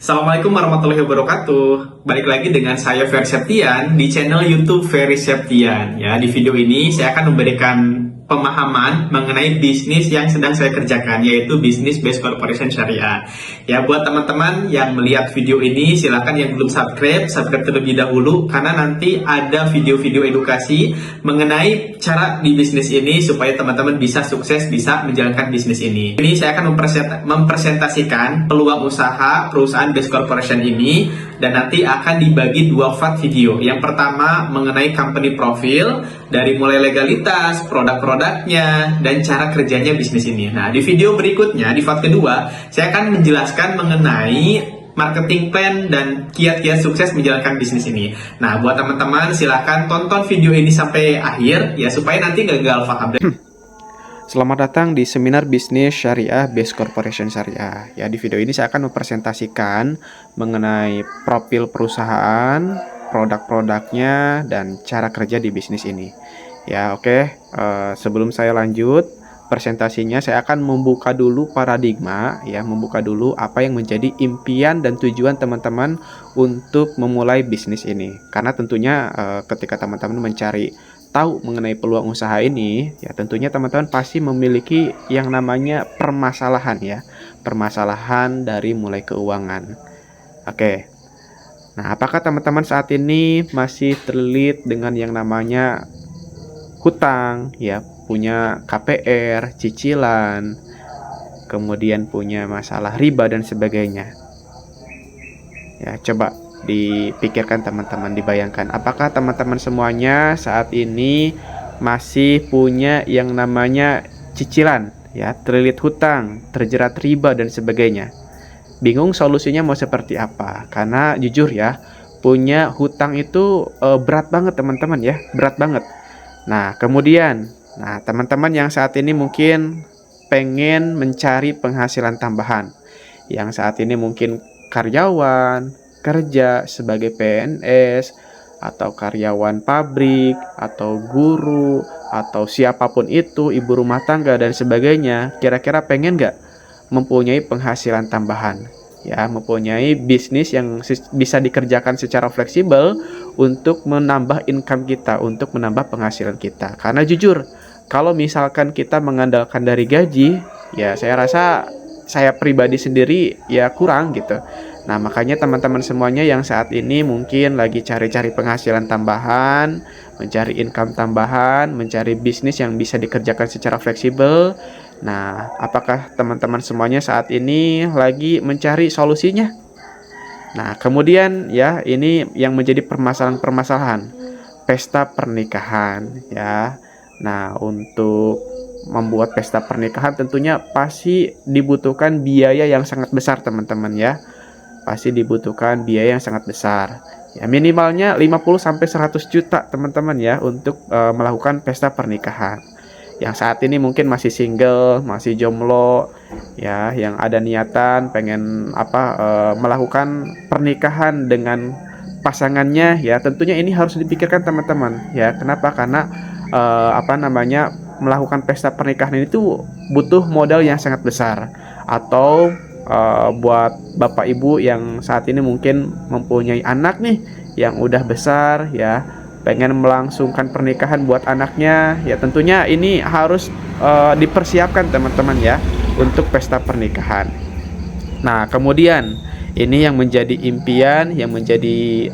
Assalamualaikum warahmatullahi wabarakatuh. Balik lagi dengan saya Ferry Septian di channel YouTube Ferry Septian. Ya, di video ini saya akan memberikan pemahaman mengenai bisnis yang sedang saya kerjakan, yaitu bisnis based corporation syariah. Ya, buat teman-teman yang melihat video ini, silakan yang belum subscribe terlebih dahulu, karena nanti ada video-video edukasi mengenai cara di bisnis ini supaya teman-teman bisa sukses, bisa menjalankan bisnis ini. Ini saya akan mempresentasikan peluang usaha perusahaan based corporation ini, dan nanti akan dibagi dua part video. Yang pertama mengenai company profile, dari mulai legalitas, produk-produknya, dan cara kerjanya bisnis ini. Nah, di video berikutnya, di part kedua, saya akan menjelaskan mengenai marketing plan dan kiat-kiat sukses menjalankan bisnis ini. Nah, buat teman-teman silahkan tonton video ini sampai akhir ya, supaya nanti nggak gagal paham. Selamat datang di seminar bisnis syariah based corporation syariah. Ya, di video ini saya akan mempresentasikan mengenai profil perusahaan, produk-produknya, dan cara kerja di bisnis ini. Ya, oke. Sebelum saya lanjut presentasinya, saya akan membuka dulu paradigma, ya, membuka dulu apa yang menjadi impian dan tujuan teman-teman untuk memulai bisnis ini. Karena tentunya ketika teman-teman mencari tahu mengenai peluang usaha ini, ya tentunya teman-teman pasti memiliki yang namanya permasalahan, ya, permasalahan dari mulai keuangan. Oke. Nah, apakah teman-teman saat ini masih terlilit dengan yang namanya hutang, ya, punya KPR, cicilan, kemudian punya masalah riba dan sebagainya? Ya, coba dipikirkan teman-teman, dibayangkan, apakah teman-teman semuanya saat ini masih punya yang namanya cicilan, ya, terlilit hutang, terjerat riba dan sebagainya? Bingung solusinya mau seperti apa? Karena jujur ya, punya hutang itu berat banget teman-teman, ya, berat banget. Nah, kemudian, teman-teman yang saat ini mungkin pengen mencari penghasilan tambahan, yang saat ini mungkin karyawan, kerja sebagai PNS, atau karyawan pabrik, atau guru, atau siapapun itu, ibu rumah tangga dan sebagainya, kira-kira pengen nggak mempunyai penghasilan tambahan? Ya, mempunyai bisnis yang bisa dikerjakan secara fleksibel untuk menambah income kita, untuk menambah penghasilan kita. Karena jujur, kalau misalkan kita mengandalkan dari gaji, ya saya rasa saya pribadi sendiri ya kurang gitu. Nah, makanya teman-teman semuanya yang saat ini mungkin lagi cari-cari penghasilan tambahan, mencari income tambahan, mencari bisnis yang bisa dikerjakan secara fleksibel. Nah, apakah teman-teman semuanya saat ini lagi mencari solusinya? Nah, kemudian ya, ini yang menjadi permasalahan-permasalahan pesta pernikahan, ya. Nah, untuk membuat pesta pernikahan tentunya pasti dibutuhkan biaya yang sangat besar, teman-teman, ya. Pasti dibutuhkan biaya yang sangat besar. Ya, minimalnya 50-100 juta, teman-teman, ya, untuk melakukan pesta pernikahan. Yang saat ini mungkin masih single, masih jomblo, ya, yang ada niatan pengen melakukan pernikahan dengan pasangannya, ya, tentunya ini harus dipikirkan, teman-teman, ya. Kenapa? Karena melakukan pesta pernikahan itu butuh modal yang sangat besar. Atau buat bapak ibu yang saat ini mungkin mempunyai anak nih yang udah besar, ya, pengen melangsungkan pernikahan buat anaknya, ya tentunya ini harus dipersiapkan, teman-teman, ya, untuk pesta pernikahan. Nah, kemudian ini yang menjadi impian, yang menjadi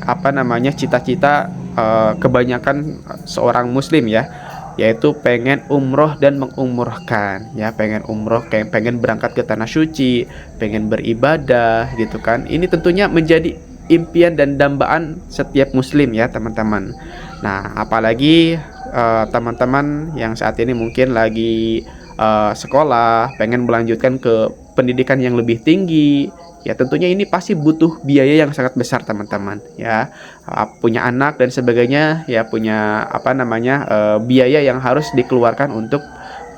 cita-cita kebanyakan seorang muslim, ya, yaitu pengen umroh dan mengumrohkan, ya, pengen umroh, kayak pengen berangkat ke tanah suci, pengen beribadah gitu kan. Ini tentunya menjadi impian dan dambaan setiap muslim, ya, teman-teman. Nah, apalagi teman-teman yang saat ini mungkin lagi sekolah, pengen melanjutkan ke pendidikan yang lebih tinggi, ya tentunya ini pasti butuh biaya yang sangat besar, teman-teman, ya. Punya anak dan sebagainya, ya, punya biaya yang harus dikeluarkan untuk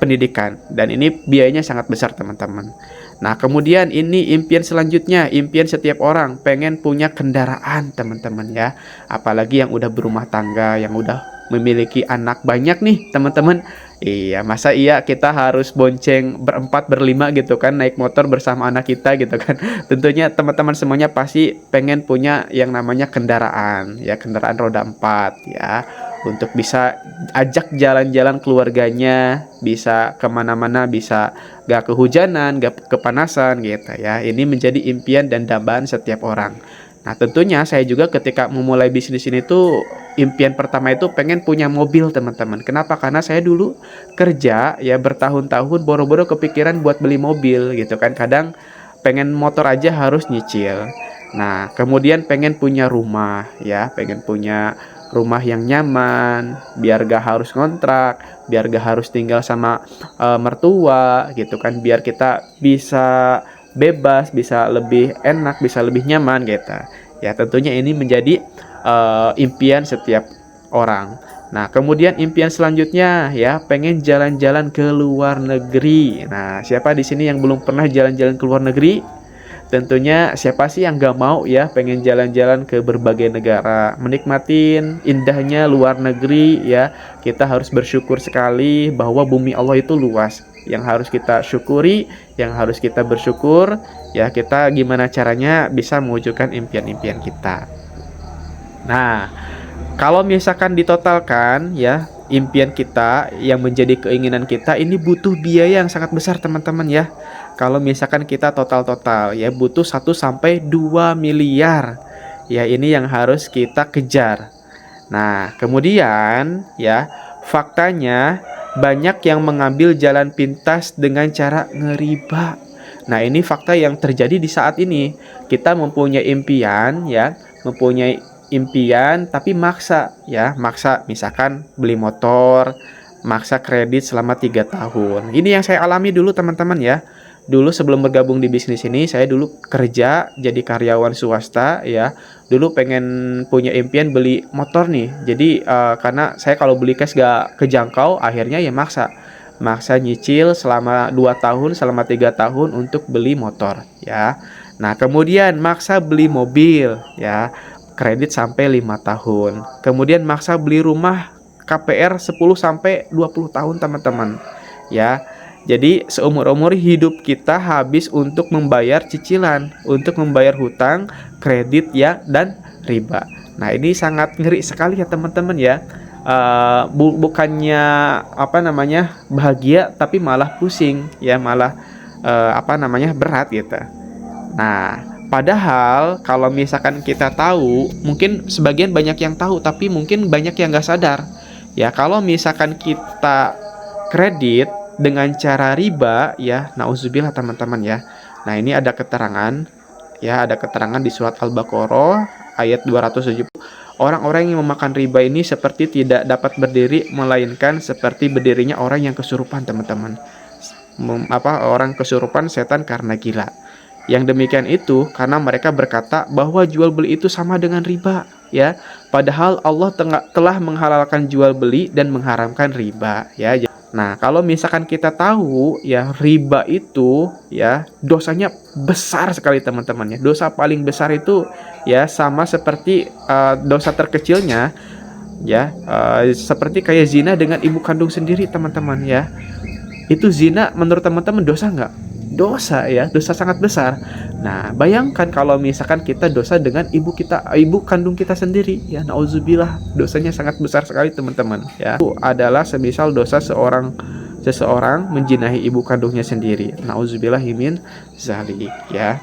pendidikan, dan ini biayanya sangat besar, teman-teman. Nah, kemudian ini impian selanjutnya, impian setiap orang pengen punya kendaraan, teman-teman, ya. Apalagi yang udah berumah tangga, yang udah memiliki anak banyak nih, teman-teman. Iya, masa iya kita harus bonceng berempat, berlima gitu kan, naik motor bersama anak kita gitu kan. Tentunya teman-teman semuanya pasti pengen punya yang namanya kendaraan, ya kendaraan roda empat ya. Untuk bisa ajak jalan-jalan keluarganya, bisa kemana-mana, bisa gak kehujanan, gak kepanasan gitu ya. Ini menjadi impian dan dambaan setiap orang. Nah, tentunya saya juga ketika memulai bisnis ini tuh impian pertama itu pengen punya mobil, teman-teman. Kenapa? Karena saya dulu kerja ya bertahun-tahun boro-boro kepikiran buat beli mobil gitu kan. Kadang pengen motor aja harus nyicil. Nah, kemudian pengen punya rumah ya, pengen punya rumah yang nyaman, biar gak harus ngontrak, biar gak harus tinggal sama mertua gitu kan, biar kita bisa bebas, bisa lebih enak, bisa lebih nyaman gitu. Ya, tentunya ini menjadi impian setiap orang. Nah, kemudian impian selanjutnya ya, pengen jalan-jalan ke luar negeri. Nah, siapa di sini yang belum pernah jalan-jalan ke luar negeri? Tentunya siapa sih yang gak mau ya pengen jalan-jalan ke berbagai negara, menikmatin indahnya luar negeri ya. Kita harus bersyukur sekali bahwa bumi Allah itu luas. Yang harus kita syukuri, yang harus kita bersyukur ya, kita gimana caranya bisa mewujudkan impian-impian kita. Nah, kalau misalkan ditotalkan ya, impian kita yang menjadi keinginan kita ini butuh biaya yang sangat besar, teman-teman ya. Kalau misalkan kita total-total ya butuh 1 sampai 2 miliar. Ya, ini yang harus kita kejar. Nah, kemudian ya, faktanya banyak yang mengambil jalan pintas dengan cara ngeriba. Nah, ini fakta yang terjadi di saat ini. Kita mempunyai impian ya, mempunyai impian tapi maksa ya, maksa misalkan beli motor, maksa kredit selama 3 tahun. Ini yang saya alami dulu, teman-teman ya. Dulu sebelum bergabung di bisnis ini, saya dulu kerja jadi karyawan swasta ya. Dulu pengen punya impian beli motor nih. Jadi karena saya kalau beli cash gak kejangkau, akhirnya ya maksa nyicil selama 2 tahun, selama 3 tahun untuk beli motor ya. Nah, kemudian maksa beli mobil ya, kredit sampai 5 tahun. Kemudian maksa beli rumah KPR 10 sampai 20 tahun, teman-teman. Ya. Jadi seumur-umur hidup kita habis untuk membayar cicilan, untuk membayar hutang, kredit ya, dan riba. Nah, ini sangat ngeri sekali ya, teman-teman ya. Bukannya bahagia, tapi malah pusing ya, malah berat gitu. Nah, padahal kalau misalkan kita tahu, mungkin sebagian banyak yang tahu, tapi mungkin banyak yang nggak sadar. Ya, kalau misalkan kita kredit dengan cara riba, ya, nauzubillah teman-teman ya. Nah, ini ada keterangan, ya, ada keterangan di surat Al-Baqarah ayat 270. Orang-orang yang memakan riba ini seperti tidak dapat berdiri, melainkan seperti berdirinya orang yang kesurupan, teman-teman. Orang kesurupan setan karena gila. Yang demikian itu karena mereka berkata bahwa jual beli itu sama dengan riba ya, padahal Allah telah menghalalkan jual beli dan mengharamkan riba ya. Nah, kalau misalkan kita tahu ya riba itu ya dosanya besar sekali, teman-teman ya. Dosa paling besar itu ya sama seperti dosa terkecilnya ya, seperti kayak zina dengan ibu kandung sendiri, teman-teman ya. Itu zina menurut teman-teman dosa nggak? Dosa ya, dosa sangat besar. Nah, bayangkan kalau misalkan kita dosa dengan ibu kandung kita sendiri ya, nauzubillah, dosanya sangat besar sekali, teman-teman ya. Itu adalah semisal dosa seseorang menjinahi ibu kandungnya sendiri. Nauzubillah min zalik ya.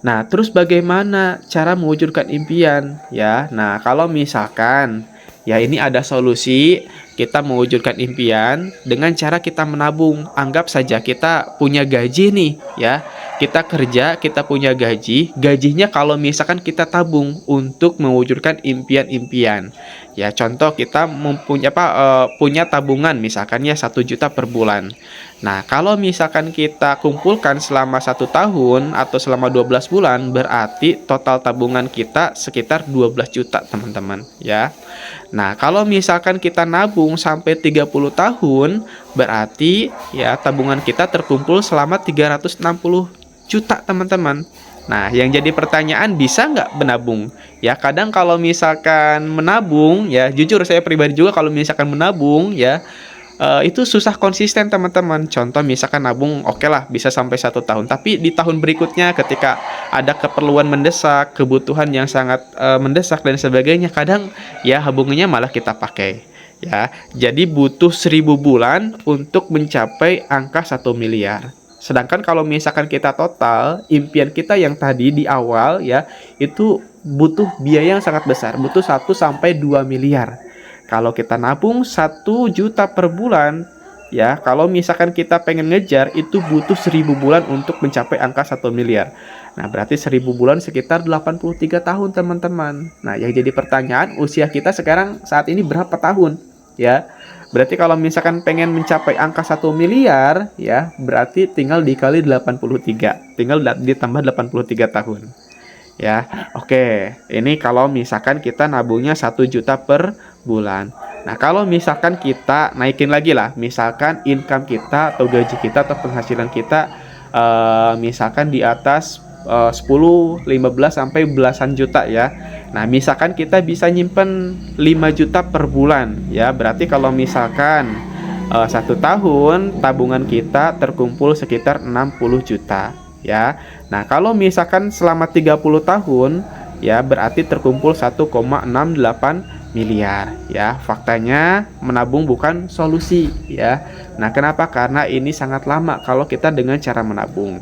Nah, terus bagaimana cara mewujudkan impian ya? Nah, kalau misalkan ya ini ada solusi kita mewujudkan impian dengan cara kita menabung. Anggap saja kita punya gaji nih ya. Kita kerja, kita punya gaji. Gajinya kalau misalkan kita tabung untuk mewujudkan impian-impian. Ya, contoh kita punya tabungan misalkan ya 1 juta per bulan. Nah, kalau misalkan kita kumpulkan selama 1 tahun atau selama 12 bulan, berarti total tabungan kita sekitar 12 juta, teman-teman ya. Nah, kalau misalkan kita nabung sampai 30 tahun, berarti ya tabungan kita terkumpul selama 360 juta, teman-teman. Nah, yang jadi pertanyaan, bisa nggak menabung? Ya, kadang kalau misalkan menabung, ya jujur saya pribadi juga kalau misalkan menabung, ya itu susah konsisten teman-teman. Contoh misalkan nabung oke lah bisa sampai 1 tahun, tapi di tahun berikutnya ketika ada keperluan mendesak, kebutuhan yang sangat mendesak dan sebagainya, kadang ya tabungannya malah kita pakai ya. Jadi butuh 1000 bulan untuk mencapai angka 1 miliar. Sedangkan kalau misalkan kita total impian kita yang tadi di awal ya, itu butuh biaya yang sangat besar, butuh 1 sampai 2 miliar. Kalau kita nabung 1 juta per bulan, ya, kalau misalkan kita pengen ngejar, itu butuh 1000 bulan untuk mencapai angka 1 miliar. Nah, berarti 1000 bulan sekitar 83 tahun, teman-teman. Nah, yang jadi pertanyaan, usia kita sekarang saat ini berapa tahun? Ya, berarti kalau misalkan pengen mencapai angka 1 miliar, ya, berarti tinggal dikali 83. Tinggal ditambah 83 tahun. Ya, oke. Ini kalau misalkan kita nabungnya 1 juta per bulan. Nah, kalau misalkan kita naikin lagi lah, misalkan income kita atau gaji kita atau penghasilan kita misalkan di atas 10, 15 sampai belasan juta ya. Nah, misalkan kita bisa nyimpen 5 juta per bulan ya. Berarti kalau misalkan 1 tahun tabungan kita terkumpul sekitar 60 juta ya. Nah, kalau misalkan selama 30 tahun ya berarti terkumpul 1,68 miliar ya. Faktanya menabung bukan solusi ya. Nah, kenapa? Karena ini sangat lama kalau kita dengan cara menabung.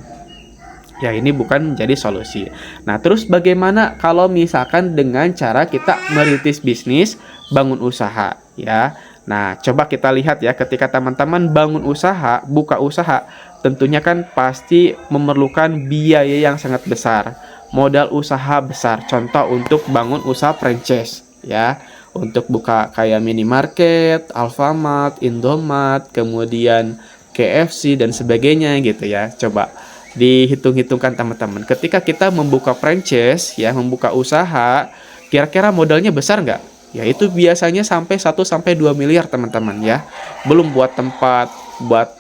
Ya, ini bukan menjadi solusi. Nah, terus bagaimana kalau misalkan dengan cara kita merintis bisnis, bangun usaha ya. Nah, coba kita lihat ya, ketika teman-teman bangun usaha, buka usaha, tentunya kan pasti memerlukan biaya yang sangat besar, modal usaha besar. Contoh untuk bangun usaha franchise ya, untuk buka kayak minimarket, Alfamart, Indomart, kemudian KFC dan sebagainya gitu ya. Coba dihitung-hitungkan teman-teman. Ketika kita membuka franchise ya, membuka usaha, kira-kira modalnya besar nggak? Ya, itu biasanya sampai 1 sampai 2 miliar teman-teman ya. Belum buat tempat, buat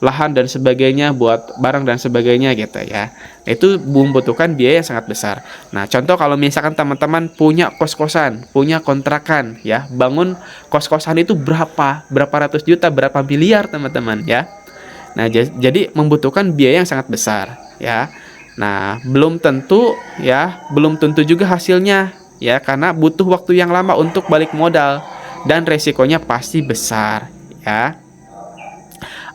lahan dan sebagainya, buat barang dan sebagainya gitu ya. Nah, itu membutuhkan biaya yang sangat besar. Nah, contoh kalau misalkan teman-teman punya kos-kosan, punya kontrakan ya, bangun kos-kosan itu berapa ratus juta, berapa miliar teman-teman ya. Nah, jadi membutuhkan biaya yang sangat besar ya. Nah, belum tentu juga hasilnya ya, karena butuh waktu yang lama untuk balik modal dan resikonya pasti besar ya.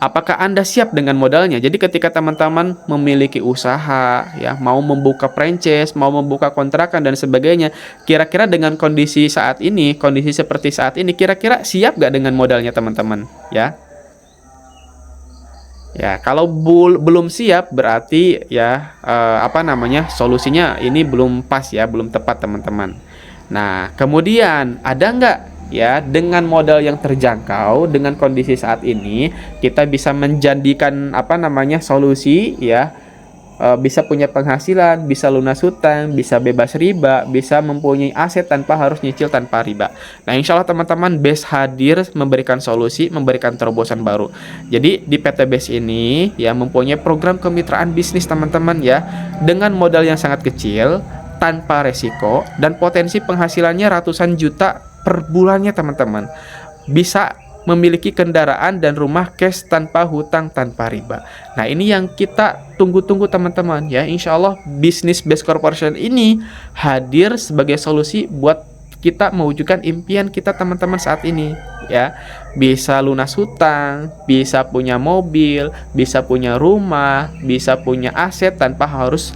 Apakah Anda siap dengan modalnya? Jadi ketika teman-teman memiliki usaha ya, mau membuka franchise, mau membuka kontrakan dan sebagainya, kira-kira dengan kondisi saat ini, kondisi seperti saat ini, kira-kira siap gak dengan modalnya teman-teman ya? Ya, kalau belum siap berarti ya solusinya ini belum pas ya, belum tepat teman-teman. Nah, kemudian ada nggak ya dengan modal yang terjangkau dengan kondisi saat ini kita bisa menjadikan solusi ya, bisa punya penghasilan, bisa lunas hutang, bisa bebas riba, bisa mempunyai aset tanpa harus nyicil tanpa riba. Nah, insya Allah teman-teman, BES hadir memberikan solusi, memberikan terobosan baru. Jadi di PT BES ini ya mempunyai program kemitraan bisnis teman-teman ya, dengan modal yang sangat kecil, tanpa resiko, dan potensi penghasilannya ratusan juta per bulannya teman-teman. Bisa memiliki kendaraan dan rumah cash tanpa hutang, tanpa riba. Nah, ini yang kita tunggu-tunggu teman-teman ya. Insya Allah bisnis BES Corporation ini hadir sebagai solusi buat kita mewujudkan impian kita teman-teman saat ini ya. Bisa lunas hutang, bisa punya mobil, bisa punya rumah, bisa punya aset tanpa harus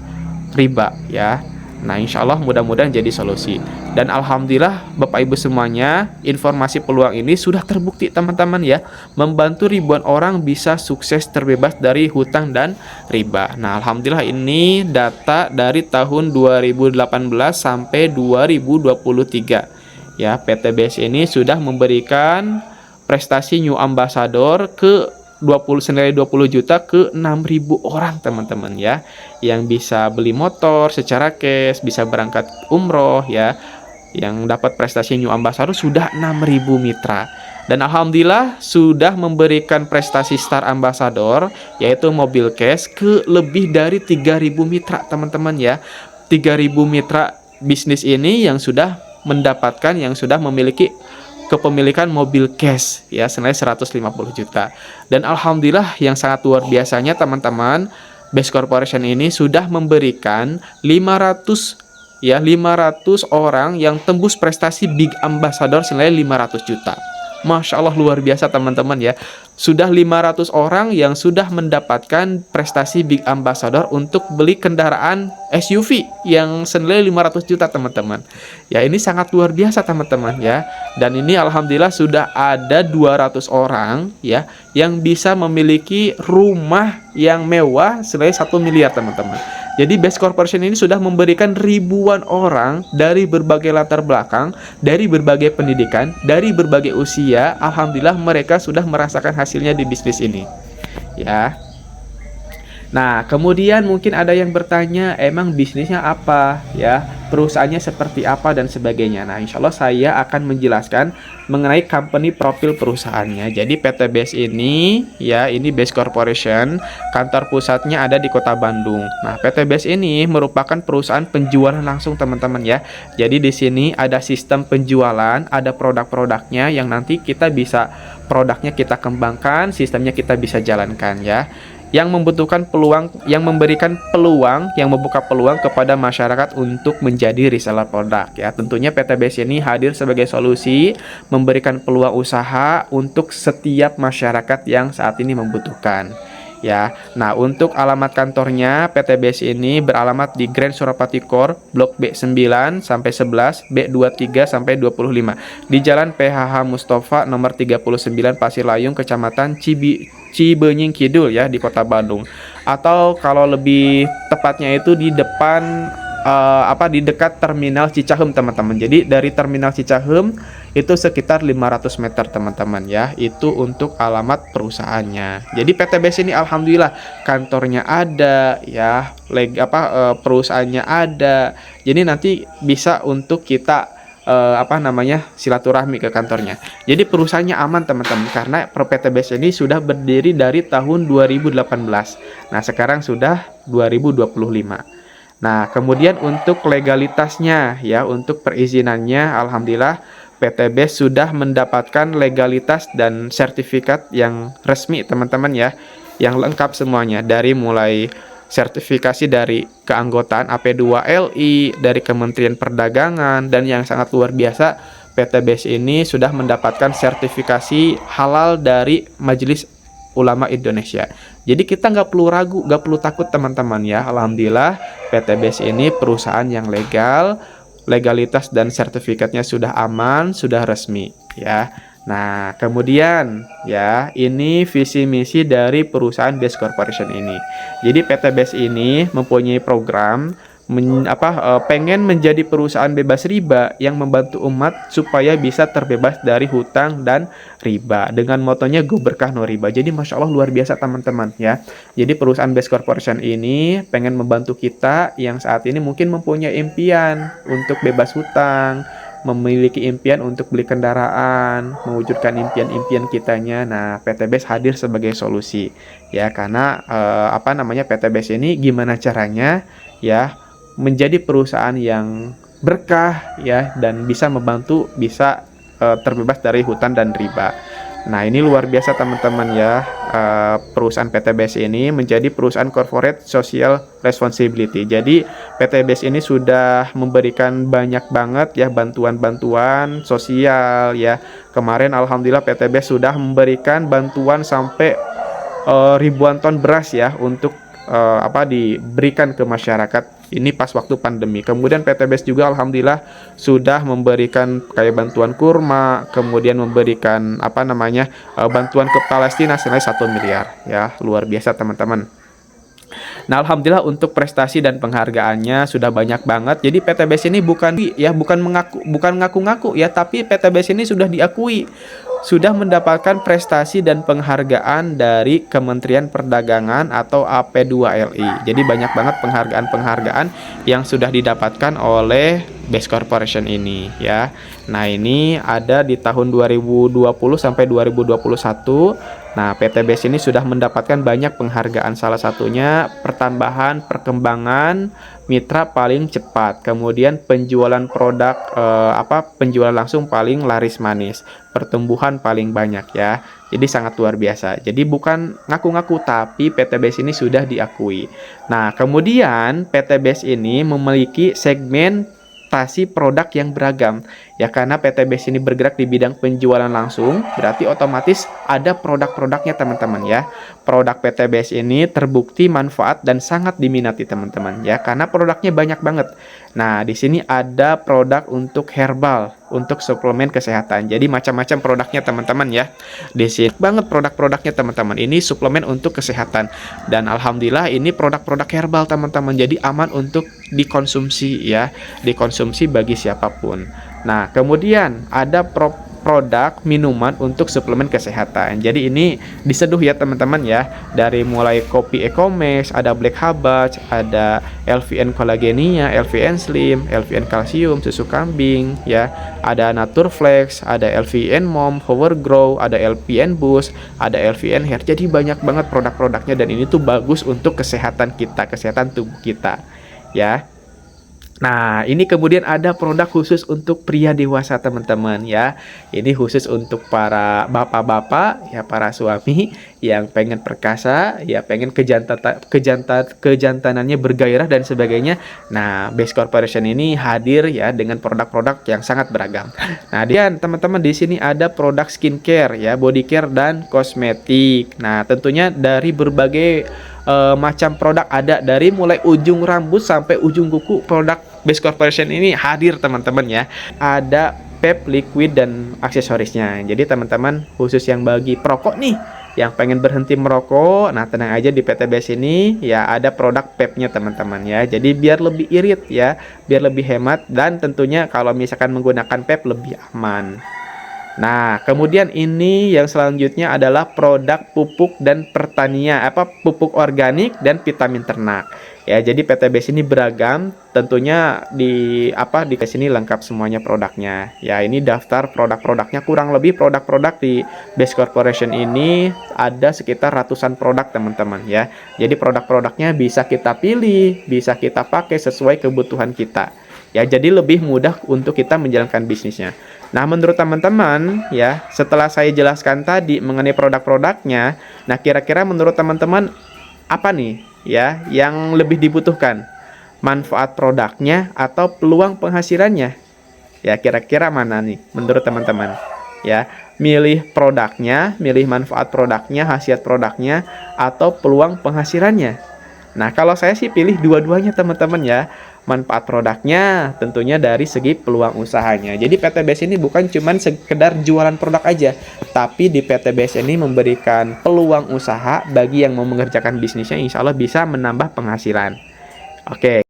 riba ya. Nah, insya Allah mudah-mudahan jadi solusi. Dan alhamdulillah Bapak Ibu semuanya, informasi peluang ini sudah terbukti teman-teman ya, membantu ribuan orang bisa sukses terbebas dari hutang dan riba. Nah, alhamdulillah ini data dari tahun 2018 sampai 2023 ya. PT BES ini sudah memberikan prestasi New Ambassador ke senilai 20 juta ke 6.000 orang teman-teman ya, yang bisa beli motor secara cash, bisa berangkat umroh ya, yang dapat prestasi New Ambassador sudah 6.000 mitra. Dan alhamdulillah sudah memberikan prestasi Star Ambassador, yaitu mobil cash, ke lebih dari 3.000 mitra teman-teman ya. 3.000 mitra bisnis ini yang sudah mendapatkan, yang sudah memiliki kepemilikan mobil cash ya senilai 150 juta. Dan alhamdulillah yang sangat luar biasanya teman-teman, Best Corporation ini sudah memberikan 500 orang yang tembus prestasi Big Ambassador senilai 500 juta. Masya Allah luar biasa teman-teman ya. Sudah 500 orang yang sudah mendapatkan prestasi Big Ambassador untuk beli kendaraan SUV yang senilai 500 juta teman-teman. Ya ini sangat luar biasa teman-teman ya. Dan ini alhamdulillah sudah ada 200 orang ya yang bisa memiliki rumah yang mewah senilai 1 miliar teman-teman. Jadi Best Corporation ini sudah memberikan ribuan orang dari berbagai latar belakang, dari berbagai pendidikan, dari berbagai usia. Alhamdulillah mereka sudah merasakan hasilnya di bisnis ini. Ya. Nah, kemudian mungkin ada yang bertanya, emang bisnisnya apa ya? Perusahaannya seperti apa dan sebagainya. Nah, insya Allah saya akan menjelaskan mengenai company profil perusahaannya. Jadi PTBS ini ya, ini Best Corporation, kantor pusatnya ada di Kota Bandung. Nah, PTBS ini merupakan perusahaan penjualan langsung teman-teman ya. Jadi di sini ada sistem penjualan, ada produk-produknya yang nanti kita bisa produknya kita kembangkan, sistemnya kita bisa jalankan ya. Yang membutuhkan peluang, yang memberikan peluang, yang membuka peluang kepada masyarakat untuk menjadi reseller produk ya. Tentunya PTBS ini hadir sebagai solusi, memberikan peluang usaha untuk setiap masyarakat yang saat ini membutuhkan ya. Nah, untuk alamat kantornya PTBS ini beralamat di Grand Suropati Core, Blok B9 sampai 11, B23 sampai 25 di Jalan PHH Mustafa nomor 39 Pasir Layung, Kecamatan Cibenying Kidul ya di Kota Bandung. Atau kalau lebih tepatnya itu di depan di dekat Terminal Cicahem teman-teman. Jadi dari Terminal Cicahem itu sekitar 500 meter teman-teman ya. Itu untuk alamat perusahaannya. Jadi PTBS ini alhamdulillah kantornya ada ya, perusahaannya ada. Jadi nanti bisa untuk kita silaturahmi ke kantornya. Jadi perusahaannya aman teman-teman karena PTBS ini sudah berdiri dari tahun 2018. Nah, sekarang sudah 2025. Nah, kemudian untuk legalitasnya ya, untuk perizinannya alhamdulillah PTBS sudah mendapatkan legalitas dan sertifikat yang resmi teman-teman ya, yang lengkap semuanya dari mulai sertifikasi dari keanggotaan AP2LI, dari Kementerian Perdagangan, dan yang sangat luar biasa PTBS ini sudah mendapatkan sertifikasi halal dari Majelis Ulama Indonesia. Jadi kita nggak perlu ragu, nggak perlu takut teman-teman ya. Alhamdulillah PTBS ini perusahaan yang legal, legalitas dan sertifikatnya sudah aman, sudah resmi ya. Nah, kemudian ya, ini visi misi dari perusahaan Best Corporation ini. Jadi PTBS ini mempunyai program pengen menjadi perusahaan bebas riba yang membantu umat supaya bisa terbebas dari hutang dan riba. Dengan motonya go berkah no riba. Jadi Masya Allah luar biasa teman-teman ya. Jadi perusahaan Best Corporation ini pengen membantu kita yang saat ini mungkin mempunyai impian untuk bebas hutang, memiliki impian untuk beli kendaraan, mewujudkan impian-impian kitanya. Nah, PTBS hadir sebagai solusi ya, karena PTBS ini gimana caranya ya menjadi perusahaan yang berkah ya dan bisa membantu bisa terbebas dari hutang dan riba. Nah, ini luar biasa teman-teman ya, perusahaan PTBS ini menjadi perusahaan corporate social responsibility. Jadi PTBS ini sudah memberikan banyak banget ya bantuan-bantuan sosial ya. Kemarin alhamdulillah PTBS sudah memberikan bantuan sampai ribuan ton beras ya untuk diberikan ke masyarakat ini pas waktu pandemi. Kemudian PTBS juga alhamdulillah sudah memberikan kayak bantuan kurma, kemudian memberikan bantuan ke Palestina senilai 1 miliar ya, luar biasa teman-teman. Nah, alhamdulillah untuk prestasi dan penghargaannya sudah banyak banget. Jadi PTBS ini bukan ngaku-ngaku ya, tapi PTBS ini sudah diakui, sudah mendapatkan prestasi dan penghargaan dari Kementerian Perdagangan atau AP2LI. Jadi banyak banget penghargaan-penghargaan yang sudah didapatkan oleh Best Corporation ini ya. Nah, ini ada di tahun 2020 sampai 2021 Nah, PTBS ini sudah mendapatkan banyak penghargaan, salah satunya pertambahan perkembangan mitra paling cepat, kemudian penjualan produk penjualan langsung paling laris manis, pertumbuhan paling banyak ya. Jadi sangat luar biasa. Jadi bukan ngaku-ngaku, tapi PTBS ini sudah diakui. Nah, kemudian PTBS ini memiliki segmentasi produk yang beragam. Ya, karena PTBS ini bergerak di bidang penjualan langsung, berarti otomatis ada produk-produknya teman-teman ya. Produk PTBS ini terbukti manfaat dan sangat diminati teman-teman ya, karena produknya banyak banget. Nah, di sini ada produk untuk herbal, untuk suplemen kesehatan. Jadi macam-macam produknya teman-teman ya. Di sini banget produk-produknya teman-teman. Ini suplemen untuk kesehatan. Dan alhamdulillah ini produk-produk herbal teman-teman. Jadi aman untuk dikonsumsi ya, dikonsumsi bagi siapapun. Nah, kemudian ada produk minuman untuk suplemen kesehatan. Jadi ini diseduh ya teman-teman ya. Dari mulai kopi Ecomex, ada Black Habats, ada LVN Collagenea, LVN Slim, LVN Calcium, susu kambing ya. Ada Natureflex, ada LVN Mom, Power Grow, ada LVN Boost, ada LVN Hair. Jadi banyak banget produk-produknya dan ini tuh bagus untuk kesehatan kita, kesehatan tubuh kita ya. Nah, ini kemudian ada produk khusus untuk pria dewasa teman-teman ya. Ini khusus untuk para bapak-bapak ya, para suami yang pengen perkasa, ya pengen kejantanannya bergairah dan sebagainya. Nah, Base Corporation ini hadir ya dengan produk-produk yang sangat beragam. Nah, dan teman-teman di sini ada produk skincare ya, body care dan kosmetik. Nah, tentunya dari berbagai macam produk, ada dari mulai ujung rambut sampai ujung kuku. Produk Base Corporation ini hadir teman-teman ya. Ada vape, liquid dan aksesorisnya. Jadi teman-teman khusus yang bagi perokok nih yang pengen berhenti merokok, nah tenang aja, di PTBS ini ya ada produk vape-nya teman-teman ya. Jadi biar lebih irit ya, biar lebih hemat, dan tentunya kalau misalkan menggunakan vape lebih aman. Nah, kemudian ini yang selanjutnya adalah produk pupuk dan pertanian, pupuk organik dan vitamin ternak. Ya, jadi PTBS ini beragam, tentunya di sini lengkap semuanya produknya. Ya, ini daftar produk-produknya, kurang lebih produk-produk di Base Corporation ini ada sekitar ratusan produk teman-teman ya. Jadi produk-produknya bisa kita pilih, bisa kita pakai sesuai kebutuhan kita. Ya, jadi lebih mudah untuk kita menjalankan bisnisnya. Nah, menurut teman-teman ya, setelah saya jelaskan tadi mengenai produk-produknya, nah kira-kira menurut teman-teman apa nih ya yang lebih dibutuhkan? Manfaat produknya atau peluang penghasilannya? Ya, kira-kira mana nih menurut teman-teman? Ya, milih produknya, milih manfaat produknya, khasiat produknya, atau peluang penghasilannya? Nah, kalau saya sih pilih dua-duanya teman-teman ya. Manfaat produknya tentunya dari segi peluang usahanya. Jadi PTBS ini bukan cuma sekedar jualan produk aja, tapi di PTBS ini memberikan peluang usaha bagi yang mau mengerjakan bisnisnya, insya Allah bisa menambah penghasilan. Oke.